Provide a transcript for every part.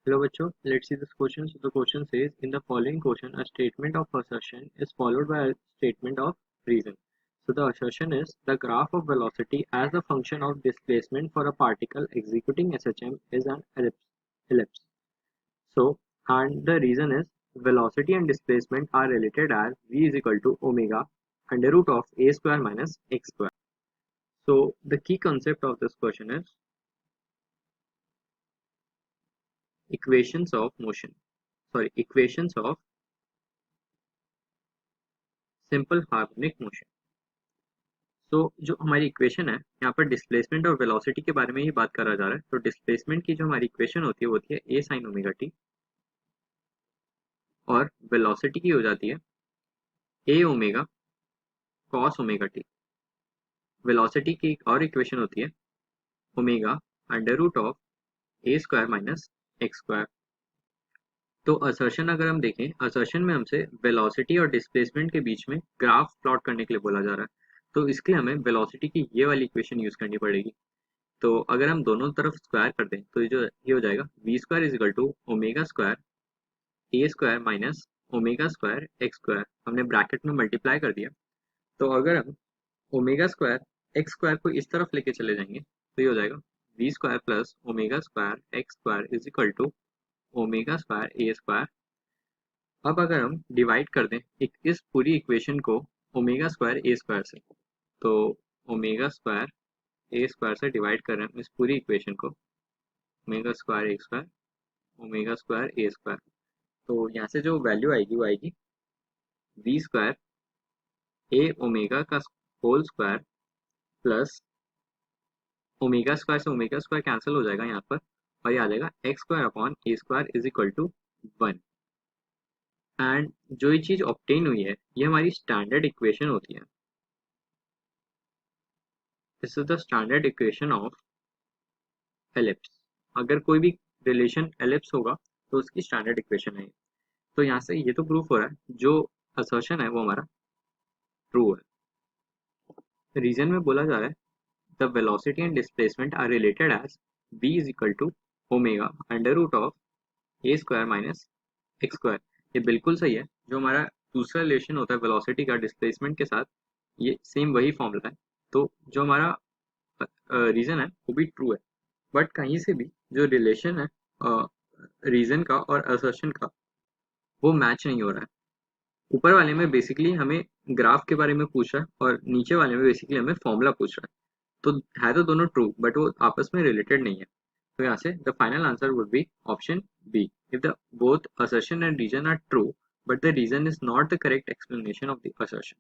Hello bachcho, let's see this question. So the question says, in the following question, a statement of assertion is followed by a statement of reason. So the assertion is, the graph of velocity as a function of displacement for a particle executing SHM is an ellipse. So, and the reason is, velocity and displacement are related as v is equal to omega under root of a square minus x square. So the key concept of this question is equations of simple harmonic motion. तो जो हमारी equation है यहाँ पर displacement और velocity के बारे में ही बात करा जा रहा है. तो डिस्प्लेसमेंट की जो हमारी इक्वेशन होती है वो होती है ए साइन ओमेगा टी और वेलोसिटी की हो जाती है A omega cos omega t. Velocity की एक और इक्वेशन होती है omega under root of A square minus x square. तो असर्शन अगर हम देखें, असर्शन में हमसे वेलोसिटी और डिस्प्लेसमेंट के बीच में ग्राफ प्लॉट करने के लिए बोला जा रहा है. तो इसके लिए हमें वेलोसिटी की ये वाली इक्वेशन यूज करनी पड़ेगी. तो अगर हम दोनों तरफ स्क्वायर कर दें तो ये हो जाएगा V square is equal to omega square A square minus omega square X square. हमने ब्रैकेट में मल्टीप्लाई कर दिया. तो अगर हम ओमेगा स्क्वायर एक्स स्क्वायर को इस तरफ लेके चले जाएंगे तो ये हो जाएगा V square plus omega square X square is equal to omega square A square. अब अगर हम डिवाइड कर दें इस पूरी इक्वेशन को ओमेगा स्क्वायर ए स्क्वायर से, तो ओमेगा स्क्वायर ए स्क्वायर से डिवाइड कर रहे हैं इस पूरी इक्वेशन को omega square A square omega square A square. तो यहाँ से जो वैल्यू आएगी वो आएगी वी स्क्वायर ए ओमेगा का whole square plus omega square से ओमेगा स्क्वायर कैंसिल हो जाएगा यहाँ पर और ये आ जाएगा X square upon A square is equal to 1. And जो ये चीज ऑब्टेन हुई है ये हमारी स्टैंडर्ड इक्वेशन होती है. This is the standard equation of ellipse. अगर कोई भी रिलेशन एलिप्स होगा तो उसकी स्टैंडर्ड इक्वेशन है. तो यहाँ से ये तो प्रूफ हो रहा है जो असर्शन है वो हमारा ट्रू है. रीजन में बोला जा रहा है the velocity and displacement are related as v is equal to omega under root of A square minus x square. ये बिल्कुल सही है. जो हमारा दूसरा रिलेशन होता है वेलोसिटी का डिस्प्लेसमेंट के साथ, ये सेम वही फॉर्मूला है. तो जो हमारा रीजन है वो भी ट्रू है. बट कहीं से भी जो रिलेशन है रीजन का और असर्शन का वो मैच नहीं हो रहा है. ऊपर वाले में बेसिकली हमें ग्राफ के बारे में पूछ रहा है और नीचे वाले में बेसिकली हमें फॉर्मूला पूछ रहा है. तो है तो दोनों ट्रू बट वो आपस में रिलेटेड नहीं है. तो यहाँ से the final answer would be option B. If the both assertion and reason are true but the reason is not the correct explanation of the assertion.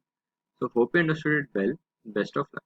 So hope you understood it well. Best of luck.